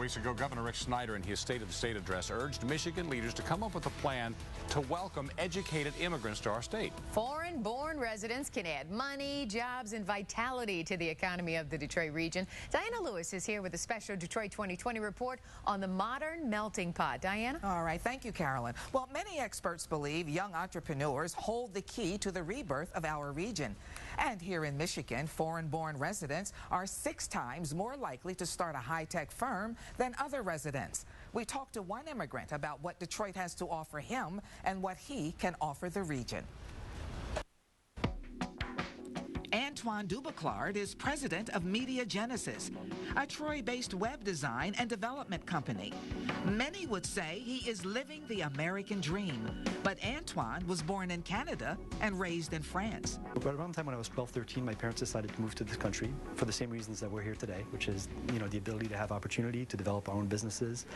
weeks ago, Governor Rick Snyder, in his State of the State address, urged Michigan leaders to come up with a plan to welcome educated immigrants to our state. Foreign-born residents can add money, jobs, and vitality to the economy of the Detroit region. Diana Lewis is here with a special Detroit 2020 report on the modern melting pot. Diana? All right. Thank you, Carolyn. Well, many experts believe young entrepreneurs hold the key to the rebirth of our region. And here in Michigan, foreign-born residents are 6 times more likely to start a high-tech firm than other residents. We talked to one immigrant about what Detroit has to offer him and what he can offer the region. Antoine Dubeauclard is president of Media Genesis, a Troy-based web design and development company. Many would say he is living the American dream, but Antoine was born in Canada and raised in France. But around the time when I was 12, 13, my parents decided to move to this country for the same reasons that we're here today, which is, the ability to have opportunity to develop our own businesses,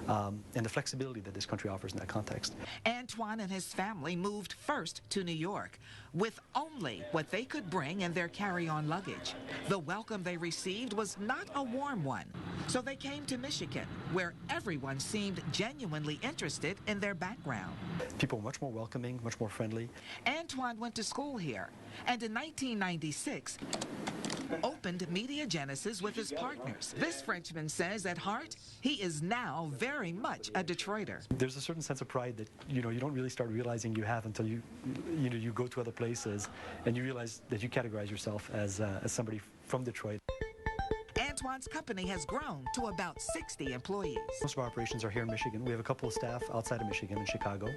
and the flexibility that this country offers in that context. Antoine and his family moved first to New York with only what they could bring in their carry-on luggage. The welcome they received was not a warm one, so they came to Michigan, where everyone seemed genuinely interested in their background. People were much more welcoming, much more friendly. Antoine went to school here, and in 1996, opened Media Genesis with his partners. This Frenchman says at heart, he is now very much a Detroiter. There's a certain sense of pride that, you don't really start realizing you have until you go to other places and you realize that you categorize yourself as somebody from Detroit. Antoine's company has grown to about 60 employees. Most of our operations are here in Michigan. We have a couple of staff outside of Michigan in Chicago,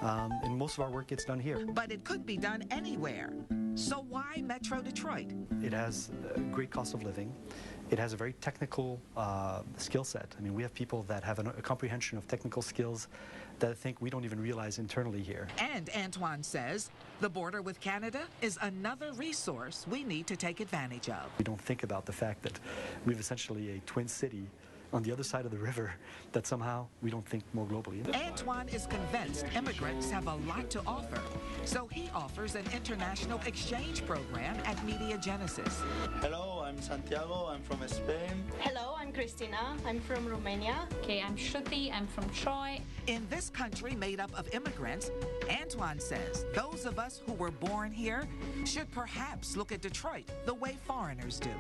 and most of our work gets done here. But it could be done anywhere. So why Metro Detroit? It has a great cost of living. It has a very technical skill set. I mean, we have people that have a comprehension of technical skills that I think we don't even realize internally here. And Antoine says the border with Canada is another resource we need to take advantage of. We don't think about the fact that we have essentially a twin city on the other side of the river that somehow we don't think more globally. Antoine is convinced immigrants have a lot to offer, so he offers an international exchange program at Media Genesis. Hello, I'm Santiago, I'm from Spain. Hello, I'm Cristina, I'm from Romania. Okay, I'm Shruti, I'm from Troy. In this country made up of immigrants, Antoine says those of us who were born here should perhaps look at Detroit the way foreigners do.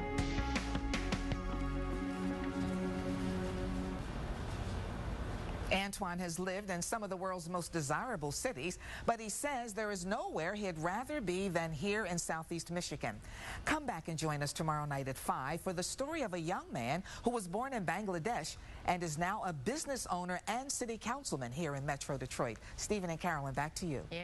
Antoine has lived in some of the world's most desirable cities, but he says there is nowhere he'd rather be than here in Southeast Michigan. Come back and join us tomorrow night at 5 for the story of a young man who was born in Bangladesh and is now a business owner and city councilman here in Metro Detroit. Stephen and Carolyn, back to you. Yeah.